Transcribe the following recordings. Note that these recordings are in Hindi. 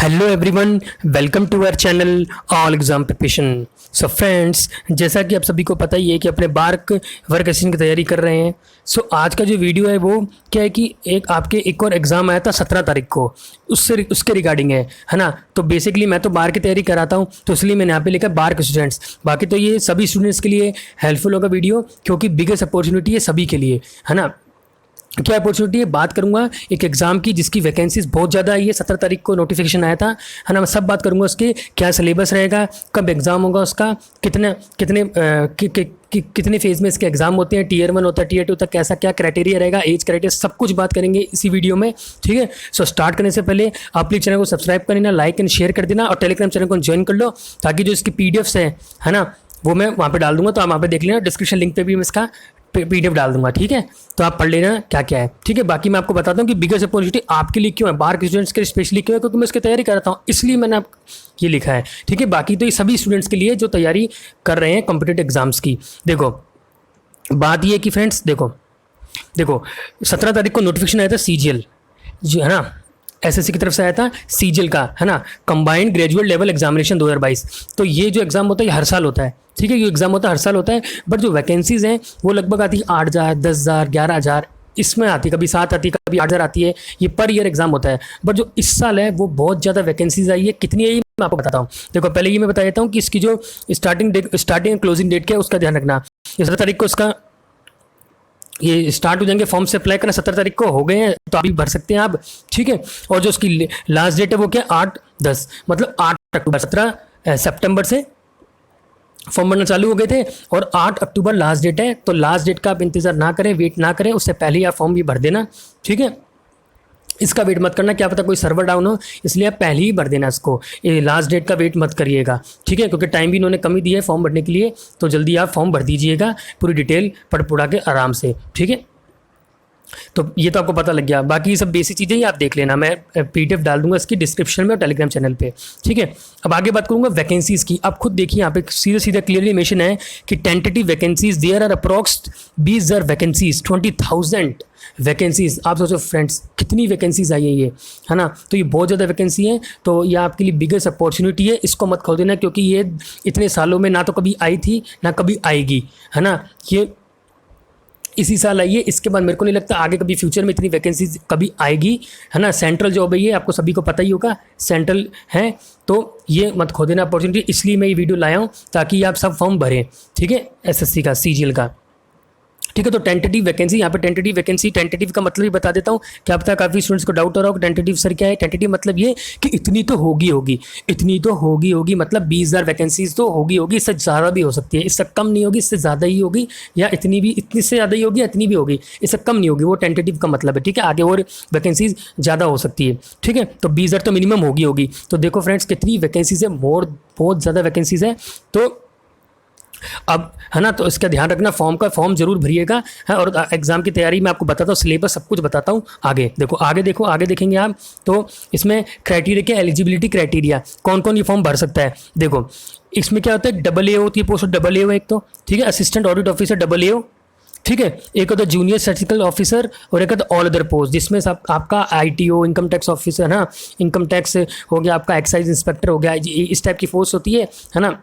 Hello everyone, welcome to our channel all exam preparation. So friends, जैसा कि आप सभी को पता ही है कि अपने बार्क वर्क असिस्टेंट की तैयारी कर रहे हैं। सो आज का जो वीडियो है वो क्या है कि एक और एग्ज़ाम आया था 17 तारीख को, उसके रिगार्डिंग है ना। तो बेसिकली मैं तो बार की तैयारी कराता हूँ, तो इसलिए मैंने यहाँ पे लिखा बार्क स्टूडेंट्स। बाकी तो ये सभी स्टूडेंट्स के लिए हेल्पफुल होगा वीडियो, क्योंकि बिगेस्ट अपॉर्चुनिटी है सभी के लिए, है ना। क्या अपॉर्चुनिटी है, बात करूंगा एक एग्जाम की जिसकी वैकेंसीज बहुत ज़्यादा आई है। 17 तारीख को नोटिफिकेशन आया था, है ना। मैं सब बात करूंगा उसके, क्या सिलेबस रहेगा, कब एग्ज़ाम होगा उसका, कितने फेज़ में इसके एग्ज़ाम होते हैं, Tier 1 होता है, Tier 2 तक कैसा क्या क्राइटेरिया रहेगा, एज क्राइटेरिया, सब कुछ बात करेंगे इसी वीडियो में, ठीक है। सो स्टार्ट करने से पहले आप प्लीज़ चैनल को सब्सक्राइब कर देना, लाइक एंड शेयर कर देना, और टेलीग्राम चैनल को ज्वाइन कर लो, ताकि जो इसकी PDFs है ना, वो मैं वहाँ पे डाल दूंगा। तो आप वहाँ पे देख लेना, डिस्क्रिप्शन लिंक पे भी मैं इसका PDF डाल दूंगा, ठीक है। तो आप पढ़ लेना क्या क्या है, ठीक है। बाकी मैं आपको बताता हूँ कि बिगेस्ट अपॉर्चुनिटी आपके लिए क्यों है, बाहर के स्टूडेंट्स के लिए स्पेशली क्यों है, क्योंकि मैं उसकी तैयारी करता हूँ, इसलिए मैंने आप ये लिखा है, ठीक है। बाकी तो ये सभी स्टूडेंट्स के लिए जो तैयारी कर रहे हैं कॉम्पिटिटिव एग्जाम्स की। देखो बात ये है कि फ्रेंड्स, देखो 17 तारीख को नोटिफिकेशन आया था CGL, जो है ना, SSC की तरफ से आया था CGL का, है ना, कंबाइंड ग्रेजुएट लेवल एग्जामिनेशन 2022। तो ये जो एग्ज़ाम होता है ये हर साल होता है, ठीक है। ये एग्ज़ाम होता है हर साल होता है, बट जो वैकेंसीज़ हैं वो लगभग आती है 8,000, 10,000, 11,000, इसमें आती है, कभी 7 आती है, कभी 8,000 आती है। ये पर ईयर एग्जाम होता है, बट जो इस साल है वो बहुत ज़्यादा वैकेंसीज आई है। कितनी आई मैं आपको बताता हूँ। देखो पहले ये मैं बता देता हूँ कि इसकी जो स्टार्टिंग क्लोजिंग डेट क्या है उसका ध्यान रखना। 17 तारीख को इसका ये स्टार्ट हो जाएंगे, फॉर्म से अप्लाई करना 17 तारीख को हो गए हैं, तो अभी भर सकते हैं आप, ठीक है। और जो उसकी लास्ट डेट है वो क्या, 8/10, मतलब 8 अक्टूबर, 17 सितंबर से फॉर्म भरना चालू हो गए थे, और 8 अक्टूबर लास्ट डेट है। तो लास्ट डेट का आप इंतजार ना करें, वेट ना करें, उससे पहले ही आप फॉर्म भी भर देना, ठीक है। इसका वेट मत करना, क्या पता कोई सर्वर डाउन हो, इसलिए आप पहले ही भर देना इसको, ये लास्ट डेट का वेट मत करिएगा, ठीक है। क्योंकि टाइम भी इन्होंने कम ही दिया है फॉर्म भरने के लिए, तो जल्दी आप फॉर्म भर दीजिएगा, पूरी डिटेल पढ़ पुढ़ा के आराम से, ठीक है। तो ये तो आपको पता लग गया। बाकी ये सब बेसिक चीज़ें ही आप देख लेना, मैं PDF डाल दूंगा इसकी डिस्क्रिप्शन में और टेलीग्राम चैनल पे, ठीक है। अब आगे बात करूंगा वैकेंसीज़ की। अब खुद देखिए यहाँ पे सीधा क्लियरली मेंशन है कि tentative vacancies there are approx 20,000 vacancies, 20,000 vacancies. आप सोचो फ्रेंड्स कितनी वैकेंसीज आई है ये, है ना। तो ये बहुत ज़्यादा वैकेंसी है, तो ये आपके लिए बिगेस्ट अपॉर्चुनिटी है, इसको मत खो देना, क्योंकि ये इतने सालों में ना तो कभी आई थी ना कभी आएगी, है ना। ये इसी साल आई है, इसके बाद मेरे को नहीं लगता आगे कभी फ्यूचर में इतनी वैकेंसीज कभी आएगी, है ना। सेंट्रल जॉब है ये, आपको सभी को पता ही होगा, सेंट्रल है, तो ये मत खो देना अपॉर्चुनिटी। इसलिए मैं ये वीडियो लाया हूँ ताकि आप सब फॉर्म भरें, ठीक है, SSC का, CGL का, ठीक है। तो टेंटेटिव वैकेंसी, यहाँ पे टेंटेटिव वैकेंसी, टेंटेटिव का मतलब ही बता देता हूँ, क्या पता काफ़ी स्टूडेंट्स को डाउट हो रहा हो टेंटेटिव सर क्या है। टेंटेटिव मतलब ये कि इतनी तो होगी, इतनी तो होगी, मतलब 20,000 वैकेंसीज तो होगी, इससे ज़्यादा भी हो सकती है, इससे कम नहीं होगी, इससे ज़्यादा ही होगी, या इतनी से ज़्यादा ही होगी, इतनी भी होगी, इससे कम नहीं होगी। वो टेंटेटिव का मतलब है, ठीक है। आगे और वैकेंसीज ज़्यादा हो सकती है, ठीक है। तो 20,000 तो मिनिमम होगी। तो देखो फ्रेंड्स कितनी वैकेंसीज है, बहुत ज़्यादा वैकेंसीज है। तो अब, है ना, तो इसका ध्यान रखना, फॉर्म जरूर भरिएगा, है। और एग्जाम की तैयारी में आपको बताता हूँ, सिलेबस सब कुछ बताता हूँ। आगे देखेंगे आप, तो इसमें क्राइटेरिया क्या, एलिजिबिलिटी क्राइटेरिया, कौन कौन ये फॉर्म भर सकता है। देखो इसमें क्या होता है, AA होती है पोस्ट, AA एक तो, ठीक है, असिस्टेंट ऑडिट ऑफिसर AA, ठीक है। एक होता है जूनियर स्टैटिस्टिकल ऑफिसर, और एक होता है ऑल अदर पोस्ट, जिसमें सब आपका ITO, इनकम टैक्स ऑफिसर, है ना, इनकम टैक्स हो गया, आपका एक्साइज इंस्पेक्टर हो गया, इस टाइप की पोस्ट होती है ना,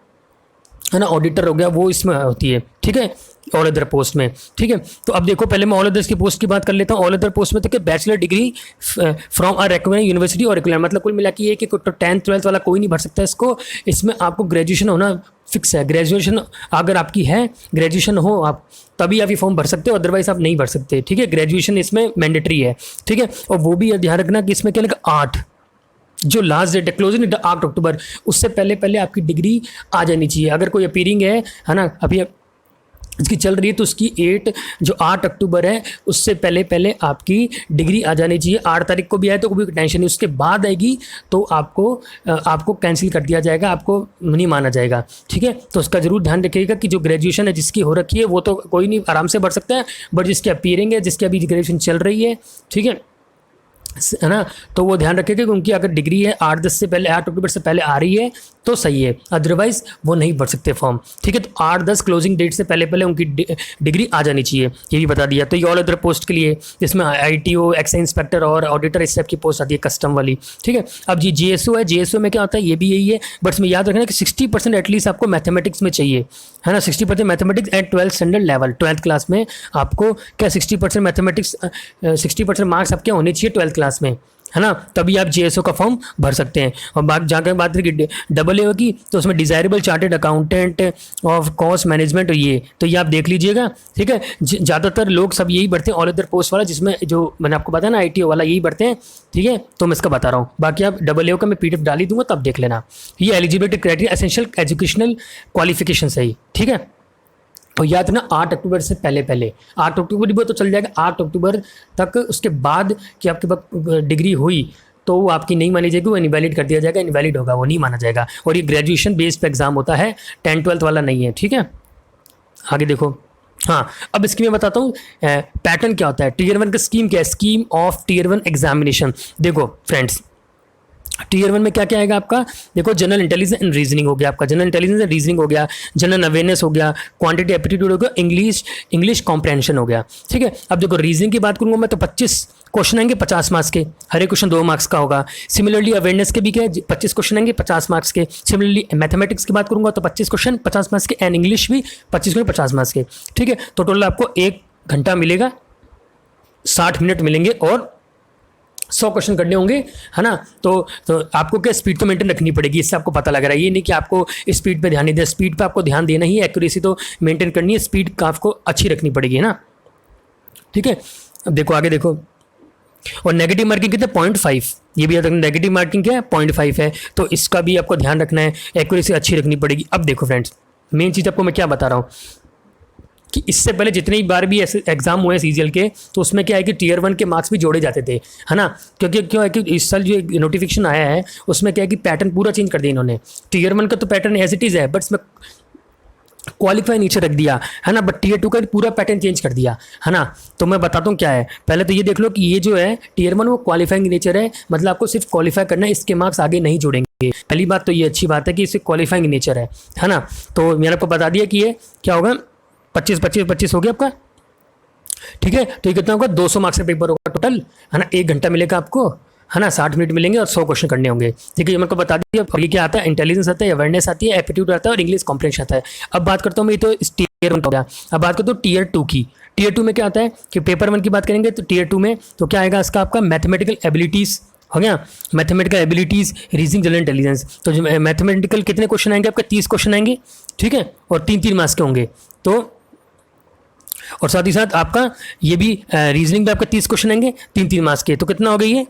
ऑडिटर हो गया, वो इसमें होती है, ठीक है, ऑल अदर पोस्ट में, ठीक है। तो अब देखो पहले मैं ऑल अदर्स की पोस्ट की बात कर लेता हूँ। ऑल अदर पोस्ट में तो क्या, bachelor degree from a recognised university और रिक्वायरमेंट, मतलब कुल मिला के ये कि 10th 12th वाला कोई नहीं भर सकता इसको। इसमें आपको ग्रेजुएशन होना फिक्स है, ग्रेजुएशन अगर आपकी है, ग्रेजुएशन हो आप, तभी आप ये फॉर्म भर सकते हो, अदरवाइज आप नहीं भर सकते, ठीक है। ग्रेजुएशन इसमें मैंडेटरी है, ठीक है। और वो भी ध्यान रखना कि इसमें क्या लगा, 8 जो लास्ट डेट है क्लोजिंग डेट 8 अक्टूबर, उससे पहले आपकी डिग्री आ जानी चाहिए। अगर कोई अपीयरिंग है ना, अभी इसकी चल रही है, तो उसकी 8 अक्टूबर है, उससे पहले आपकी डिग्री आ जानी चाहिए। 8 तारीख को भी आए तो कोई टेंशन नहीं, उसके बाद आएगी तो आपको कैंसिल कर दिया जाएगा, आपको नहीं माना जाएगा, ठीक है। तो उसका जरूर ध्यान रखिएगा कि जो ग्रेजुएशन है जिसकी हो रखी है वो तो कोई नहीं आराम से भर सकता है, बट जिसकी अपीयरिंग है, जिसकी अभी ग्रेजुएशन चल रही है, ठीक है, है ना। तो वो ध्यान रखेगा कि उनकी अगर डिग्री है 8-10 से पहले, 8 अक्टूबर से पहले आ रही है तो सही है, अदरवाइज वो नहीं भर सकते फॉर्म। ठीक है, तो 8-10 क्लोजिंग डेट से पहले पहले उनकी डिग्री आ जानी चाहिए, ये भी बता दिया। तो ये ऑल अदर पोस्ट के लिए, जिसमें ITO, एक्साइज इंस्पेक्टर और ऑडिटर इस टाइप की पोस्ट आती है, कस्टम वाली। ठीक है, अब जी GSO है, GSO में क्या होता है ये भी यही है, बट इसमें याद रखना कि 60% एटलीस्ट आपको मैथमेटिक्स में चाहिए, है ना। 60% mathematics eight 12th standard level, 12th class में आपको क्या 60% मैथमेटिक्स, 60% मार्क्स आपके होने चाहिए 12th क्लास में, है ना, तभी आप GSO का फॉर्म भर सकते हैं। और बात करें AA की, तो उसमें desirable chartered accountant of cost management, तो ये आप देख लीजिएगा। ठीक है, ज़्यादातर लोग सब यही भरते हैं, ऑल अदर पोस्ट वाला, जिसमें जो मैंने आपको बताया ना ITO वाला, यही भरते हैं। ठीक है, तो मैं इसका बता रहा हूँ, बाकी आप AA का मैं PDF डाल ही दूंगा, तब देख लेना। ये eligibility criteria essential educational qualification है ही। ठीक है, तो याद ना 8 अक्टूबर से पहले पहले, 8 अक्टूबर भी तो चल जाएगा, 8 अक्टूबर तक उसके बाद कि आपके पास डिग्री हुई तो वो आपकी नहीं मानी जाएगी, वो इनवैलिड कर दिया जाएगा, इनवैलिड होगा, वो नहीं माना जाएगा। और ये ग्रेजुएशन बेस्ड पे एग्जाम होता है, 10th-12th वाला नहीं है। ठीक है, आगे देखो। हाँ, अब इसकी मैं बताता हूँ पैटर्न क्या होता है। Tier 1 का स्कीम क्या है, स्कीम ऑफ Tier 1 एग्जामिनेशन। देखो फ्रेंड्स, Tier 1 में क्या क्या आएगा आपका, देखो जनरल इंटेलिजेंस एंड रीजनिंग हो गया, आपका जनरल इंटेलिजेंस एंड रीजनिंग हो गया, जनरल अवेयरनेस हो गया, क्वांटिटी एप्टीट्यूड हो गया, इंग्लिश कॉम्प्रहेंशन हो गया। ठीक है, अब देखो रीजनिंग की बात करूंगा मैं तो 25 क्वेश्चन आएंगे 50 मार्क्स के, हर एक क्वेश्चन 2 मार्क्स का होगा। सिमिलरली अवेयरनेस के भी क्या है, 25 क्वेश्चन आएंगे 50 मार्क्स के। सिमिलरली मैथमेटिक्स की बात करूंगा तो 25 क्वेश्चन 50 मार्क्स के, एंड इंग्लिश भी 25 क्वेश्चन 50 मार्क्स के। ठीक है, तो टोटल आपको 1 घंटा मिलेगा, 60 मिनट मिलेंगे और 100 क्वेश्चन करने होंगे, है ना। तो आपको क्या स्पीड तो मेंटेन रखनी पड़ेगी, इससे आपको पता लग रहा है। ये नहीं कि आपको स्पीड पे ध्यान नहीं देना, स्पीड पे आपको ध्यान देना ही है, एक्यूरेसी तो मेंटेन करनी है, स्पीड का आपको अच्छी रखनी पड़ेगी, है ना। ठीक है, अब देखो आगे देखो। और नेगेटिव मार्किंग कितने 0.5, ये भी याद रखना, नेगेटिव मार्किंग क्या है 0.5 है, तो इसका भी आपको ध्यान रखना है, एक्यूरेसी अच्छी रखनी पड़ेगी। अब देखो फ्रेंड्स, मेन चीज़ आपको मैं क्या बता रहा हूँ कि इससे पहले जितनी बार भी ऐसे एग्जाम हुए CGL के, तो उसमें क्या है कि Tier 1 के मार्क्स भी जोड़े जाते थे, है ना। क्योंकि क्यों है कि इस साल जो नोटिफिकेशन आया है उसमें क्या है कि पैटर्न पूरा चेंज कर दिया इन्होंने। Tier 1 का तो पैटर्न एज इट इज़ है, बट इसमें क्वालिफाई नीचे रख दिया, है ना, बट Tier 2 का पूरा पैटर्न चेंज कर दिया, है ना। तो मैं बताता हूँ क्या है, पहले तो ये देख लो कि ये जो है Tier 1 वो क्वालिफाइंग नेचर है, मतलब आपको सिर्फ क्वालिफाई करना है, इसके मार्क्स आगे नहीं जोड़ेंगे। पहली बात तो ये अच्छी बात है कि इससे क्वालिफाइंग नेचर है ना। तो मैंने आपको बता दिया कि ये क्या होगा, 25 हो गया आपका। ठीक है, तो ये कितना होगा 200 मार्क्स का पेपर होगा टोटल, है ना। 1 घंटा मिलेगा आपको, है ना, 60 मिनट मिलेंगे और 100 क्वेश्चन करने होंगे। ठीक है, ये मेरे को बता दिया। और ये क्या आता है, इंटेलिजेंस आता है, अवेयरनेस आती है, एप्टीट्यूड आता है और इंग्लिश कॉम्प्रहेंशन आता है। अब बात करता हूँ मैं, तो Tier 1 हो गया। अब बात करता हूँ Tier 2 की। Tier 2 में क्या आता है कि पेपर 1 की बात करेंगे तो Tier 2 में तो क्या आएगा इसका, आपका मैथमेटिकल एबिलिटीज़ हो गया, mathematical abilities, reasoning, general intelligence. तो मैथमेटिकल कितने क्वेश्चन आएंगे आपके, 30 क्वेश्चन आएंगे। ठीक है, और 3-3 मार्क्स के होंगे। तो और साथ ही साथ आपका ये भी रीजनिंग पे आपका 30 क्वेश्चन आएंगे 3-3 मार्क्स के, तो कितना हो गया ये,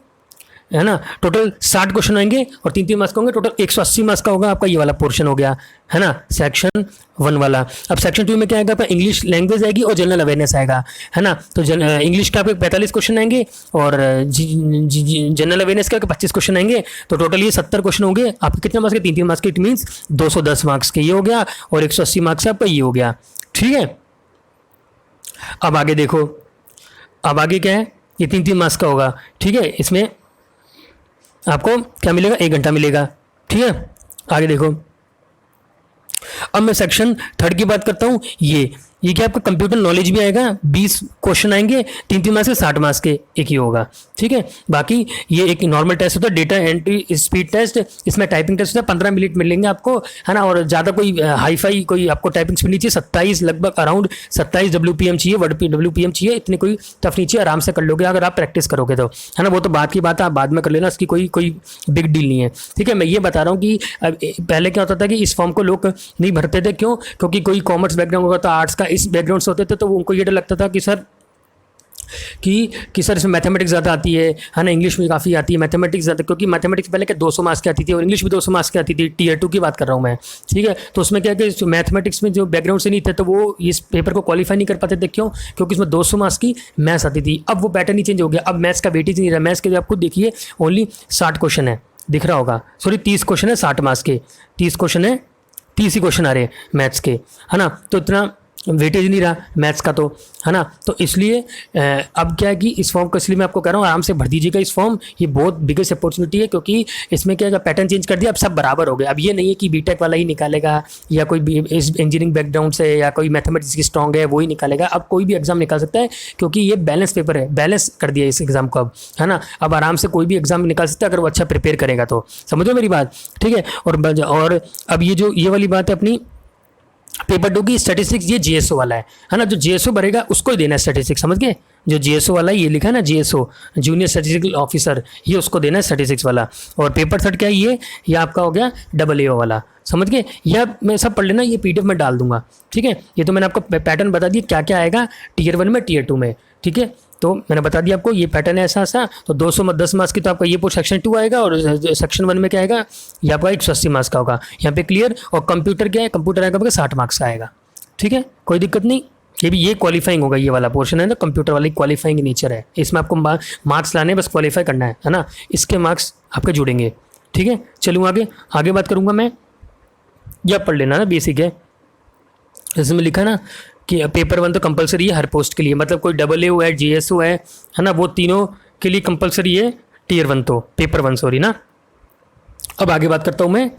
है ना, टोटल 60 क्वेश्चन आएंगे और 3-3 मार्क्स का होंगे, टोटल 180 मार्क्स का होगा आपका ये वाला पोर्शन हो गया, है ना, सेक्शन 1 वाला। अब सेक्शन 2 में क्या आएगा आपका, इंग्लिश लैंग्वेज आएगी और जनरल अवेयरनेस आएगा, है ना। तो इंग्लिश का आपके 45 क्वेश्चन आएंगे और जनरल अवेयरनेस का 25 क्वेश्चन आएंगे, तो टोटल ये 70 क्वेश्चन होंगे आपके। कितने मार्क्स के, 3-3 मार्क्स के, इट मीन्स 210 मार्क्स के ये हो गया और 180 मार्क्स से आपका ये हो गया। ठीक है, अब आगे देखो, अब आगे क्या है, ये 3-3 मार्क्स का होगा। ठीक है, इसमें आपको क्या मिलेगा, 1 घंटा मिलेगा। ठीक है, आगे देखो। अब मैं सेक्शन 3 की बात करता हूँ। ये क्या आपका कंप्यूटर नॉलेज भी आएगा, 20 क्वेश्चन आएंगे, 3-3 मार्क्स के, 60 मार्क्स के एक ही होगा। ठीक है, बाकी ये एक नॉर्मल टेस्ट होता है, डेटा एंट्री स्पीड टेस्ट, इसमें टाइपिंग टेस्ट होता है, 15 मिनट मिलेंगे आपको, है ना। और ज़्यादा कोई हाई फाई कोई आपको टाइपिंग स्पीड नहीं चाहिए, 27 लगभग अराउंड 27 WPM चाहिए, वर्ड WPM चाहिए, इतनी कोई टफ नहीं चाहिए, आराम से कर लोगे अगर आप प्रैक्टिस करोगे तो, है ना। वो तो बात की बात है, आप बाद में कर लेना, उसकी कोई बिग डील नहीं है। ठीक है, मैं ये बता रहा हूँ कि पहले क्या होता था कि इस फॉर्म को लोग नहीं भरते थे, क्यों, क्योंकि कोई कॉमर्स बैकग्राउंड होगा तो आर्ट्स का इस बैकग्राउंड से होते थे, तो उनको ये डर लगता था कि सर सर इसमें मैथमेटिक्स ज़्यादा आती है ना, इंग्लिश भी काफ़ी आती है, मैथमेटिक्स ज़्यादा, क्योंकि मैथमेटिक्स पहले क्या 200 मार्क्स की आती थी और इंग्लिश भी 200 मार्क्स की आती थी। Tier 2 की बात कर रहा हूँ मैं। ठीक है, तो उसमें क्या है कि मैथमेटिक्स में जो बैकग्राउंड से नहीं थे तो वो इस पेपर को क्वालिफाई नहीं कर पाते थे, क्यों, क्योंकि इसमें 200 मार्क्स की मैथ्स आती थी। अब वो पैटर्न ही चेंज हो गया, अब मैथ्स का वेटेज नहीं रहा, मैथ्स के आप खुद देखिए ओनली 60 क्वेश्चन है, दिख रहा होगा, सॉरी 30 क्वेश्चन है 60 मार्क्स के, 30 क्वेश्चन है, 30 ही क्वेश्चन आ रहे हैं मैथ्स के, है ना। तो इतना वेटेज नहीं रहा मैथ्स का, तो है ना। तो इसलिए अब क्या है कि इस फॉर्म को इसलिए मैं आपको कह रहा हूँ आराम से भर दीजिएगा इस फॉर्म, ये बहुत बिगेस्ट अपॉर्चुनिटी है, क्योंकि इसमें क्या है पैटर्न चेंज कर दिया, अब सब बराबर हो गए। अब ये नहीं है कि बीटेक वाला ही निकालेगा या कोई भी इस इंजीनियरिंग बैकग्राउंड से या कोई मैथमेटिक्स की स्ट्रॉन्ग है वो ही निकालेगा। अब कोई भी एग्जाम निकाल सकता है, क्योंकि ये बैलेंस पेपर है, बैलेंस कर दिया इस एग्जाम को अब, है ना। अब आराम से कोई भी एग्जाम निकाल सकता है अगर वो अच्छा प्रिपेयर करेगा तो, समझो मेरी बात, ठीक है। और अब ये वाली बात है अपनी पेपर 2 की स्टैटिस्टिक्स, ये जीएसओ वाला है ना। जो जीएसओ भरेगा उसको ही देना है स्टैटिस्टिक्स, समझ गए। जो जीएसओ वाला है ये लिखा है ना जीएसओ, जूनियर स्टैटिस्टिकल ऑफिसर, ये उसको देना है स्टैटिस्टिक्स वाला। और पेपर 3 क्या है ये आपका हो गया AAO वाला, समझ गए। यह मैं सब पढ़ लेना, ये पीडीएफ में डाल दूंगा, ठीक है। ये तो मैंने आपको पैटर्न बता दिया क्या क्या आएगा Tier 1 में Tier 2 में, ठीक है। तो मैंने बता दिया आपको ये पैटर्न है ऐसा ऐसा। तो 210 मार्क्स की तो आपका ये पूरा सेक्शन 2 आएगा, और सेक्शन 1 में क्या आएगा ये आपका 180 मार्क्स का होगा, यहाँ पे क्लियर। और कंप्यूटर क्या है, कंप्यूटर आएगा आपका 60 मार्क्स का आएगा, ठीक है, कोई दिक्कत नहीं। ये क्वालिफाइंग होगा, ये वाला पोर्शन है ना कंप्यूटर वाली, क्वालिफाइंग नेचर है, इसमें आपको मार्क्स लाने बस क्वालिफाई करना है ना, इसके मार्क्स आपके जुड़ेंगे, ठीक है। चलूँ आगे बात करूँगा मैं, यह पढ़ लेना ना, बेसिक है। इसमें लिखा ना कि पेपर 1 तो कंपलसरी है हर पोस्ट के लिए, मतलब कोई AAO है, जीएसओ है ना, वो तीनों के लिए कंपलसरी है Tier 1 तो, पेपर 1 सॉरी ना। अब आगे बात करता हूँ मैं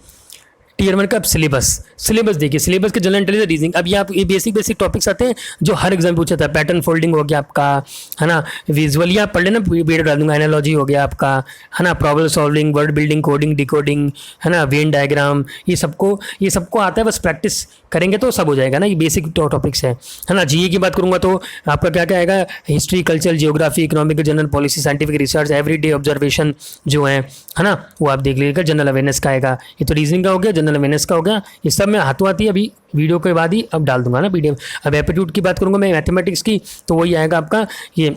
Tier 1 का। सिलेबस देखिए, सिलेबस के जनरल इंटेलिजेंस रीजनिंग। अब ये बेसिक टॉपिक्स आते हैं जो हर एग्जाम पूछा था। पैटर्न फोल्डिंग हो गया आपका, है ना, विजुअली आप पढ़ लेना, वीडियो डाल दूंगा। एनालॉजी हो गया आपका, है ना, problem solving, word building, coding, decoding, है ना, वेन डायग्राम, ये सबको आता है, बस प्रैक्टिस करेंगे तो सब हो जाएगा ना। ये बेसिक टॉपिक्स है ना। जीए की बात करूंगा तो आपका क्या क्या आएगा, history, culture, geography, economic, general policy, scientific research, everyday observation जो है ना, वो आप देख लीजिएगा। जनरल अवेयरनेस का आएगा, ये तो रीजनिंग का हो गया, जनरल अवेयरनेस का हो गया। ये सब मैं हाथों हाथ ही अभी वीडियो के बाद ही अब डाल दूंगा ना पीडीएफ। अब एप्टीट्यूड की बात करूंगा मैं, मैथमेटिक्स की, तो वही आएगा आपका ये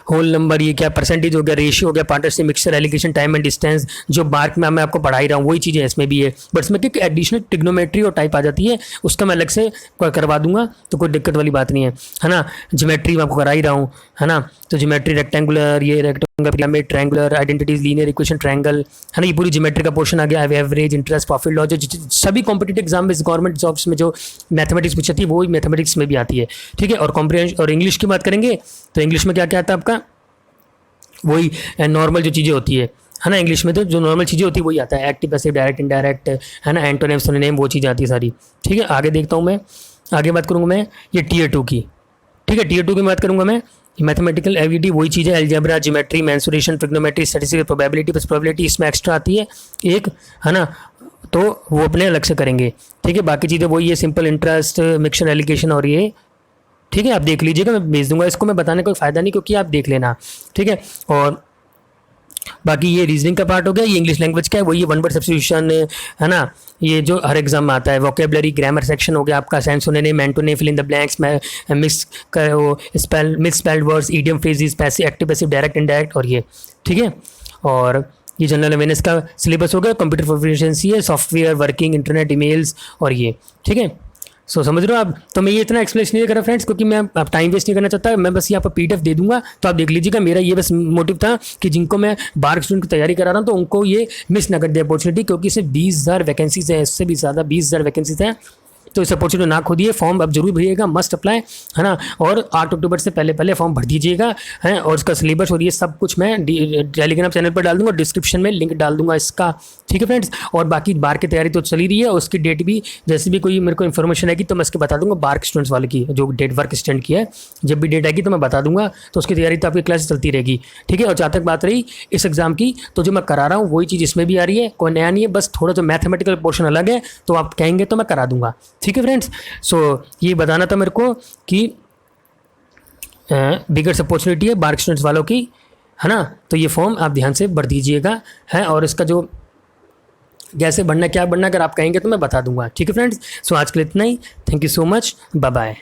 होल नंबर, ये क्या परसेंटेज हो गया, रेशियो हो गया, partnership, mixture, alligation, time and distance, जो मार्क में मैं आपको पढ़ा ही रहा हूँ वही चीज़ें इसमें भी है। बट इसमें क्या एडिशनल ट्रिग्नोमेट्री और टाइप आ जाती है, उसका मैं अलग से करवा दूंगा, तो कोई दिक्कत वाली बात नहीं है ना। ज्योमेट्री मैं आपको करा ही रहा हूँ, है ना। तो ज्योमेट्री रेक्टेंगुलर, ये rectangular, pyramid, triangular, identities, linear equation, triangle, है ना, ये पूरी ज्योमेट्री का पोर्शन आ गया। एवरेज, इंटरेस्ट, प्रॉफिट लॉस, जो सभी कॉम्पिटिटिव एग्जाम में गवर्नमेंट जॉब्स में जो मैथमेटिक्स पूछती है वो मैथमेटिक्स में भी आती है, ठीक है। और कॉम्प्रिहेंशन और इंग्लिश की बात करेंगे तो इंग्लिश में क्या क्या आता है आपका, वही नॉर्मल जो चीज़ें होती है ना। इंग्लिश में तो जो नॉर्मल चीज़ें होती है वही आता है, एक्टिव, पैसिव, डायरेक्ट, इनडायरेक्ट, है ना, एंटोनिम, सिनोनिम, वो चीज़ें आती है सारी, ठीक है। आगे देखता हूँ मैं, आगे बात करूँगा मैं ये Tier 2 की, ठीक है। Tier 2 की बात करूँगा मैं, मैथमेटिकल एबिलिटी वही चीज़ है, algebra, geometry, mensuration, trigonometry, statistics, probability, बस प्रोबेबिलिटी इसमें एक्स्ट्रा आती है एक, है ना, तो वो अपने अलग से करेंगे, ठीक है। बाकी चीज़ें वही है, सिंपल इंटरेस्ट, मिक्सचर, एलिगेशन और ये, ठीक है। आप देख लीजिएगा, मैं भेज दूंगा इसको, मैं बताने का कोई फ़ायदा नहीं, क्योंकि आप देख लेना, ठीक है। और बाकी ये रीजनिंग का पार्ट हो गया। ये इंग्लिश लैंग्वेज का है, वही वन वर्ड सब्स्टिट्यूशन, है ना, ये जो हर एग्जाम में आता है। वोकेबलरी, ग्रामर सेक्शन हो गया आपका, sense synonym, antonym, fill in the blanks, miss spelled words, idiom, phrases, passive, active, passive, direct, indirect, और ये, ठीक है। और ये जनरल अवेयरनेस का सिलेबस हो गया। कंप्यूटर प्रोफिशिएंसी है, सॉफ्टवेयर, वर्किंग, इंटरनेट, ईमेल्स, और ये, ठीक है। समझ रहे हो आप। तो मैं ये इतना एक्सप्लेन नहीं कर रहा फ्रेंड्स, क्योंकि मैं आप टाइम वेस्ट नहीं करना चाहता। मैं बस यहाँ पर पीडीएफ दे दूंगा, तो आप देख लीजिएगा। मेरा ये बस मोटिव था कि जिनको मैं बार स्टूडेंट की तैयारी करा रहा हूँ तो उनको ये मिस ना कर दे अपॉर्चुनिटी, क्योंकि इसमें 20,000 वैकेंसीज है, इससे भी ज़्यादा 20,000 वैकेंसीज हैं। तो इस अपॉर्चुनिटी ना खोदिए, फॉर्म अब जरूर भरिएगा, मस्ट अप्लाई, है ना। और 8 अक्टूबर से पहले फॉर्म भर दीजिएगा, है। और इसका सिलेबस और ये सब कुछ मैं टेलीग्राम चैनल पर डाल दूंगा, डिस्क्रिप्शन में लिंक डाल दूंगा इसका, ठीक है फ्रेंड्स। और बाकी बार की तैयारी तो चली रही है, उसकी डेट भी जैसे भी कोई मेरे को इन्फॉर्मेशन आएगी तो मैं इसके बता दूंगा। बार स्टूडेंट्स वाले की जो डेट वर्क स्टूडेंट की है, जब भी डेट आएगी तो मैं बता दूंगा। तो उसकी तैयारी तो आपकी क्लास चलती रहेगी, ठीक है। और जहाँ तक बात रही इस एग्जाम की, तो जो मैं करा रहा हूँ वही चीज़ इसमें भी आ रही है, कोई नया नहीं है, बस थोड़ा जो मैथमेटिकल पोर्शन अलग है, तो आप कहेंगे तो मैं करा दूंगा, ठीक है फ्रेंड्स। सो ये बताना था मेरे को कि बिगेस्ट अपॉर्चुनिटी है बार स्टूडेंट्स वालों की, है ना। तो ये फॉर्म आप ध्यान से भर दीजिएगा, है। और इसका जो कैसे बढ़ना, क्या बढ़ना, अगर आप कहेंगे तो मैं बता दूंगा, ठीक है फ्रेंड्स। सो आज के लिए इतना ही, thank you so much, bye bye.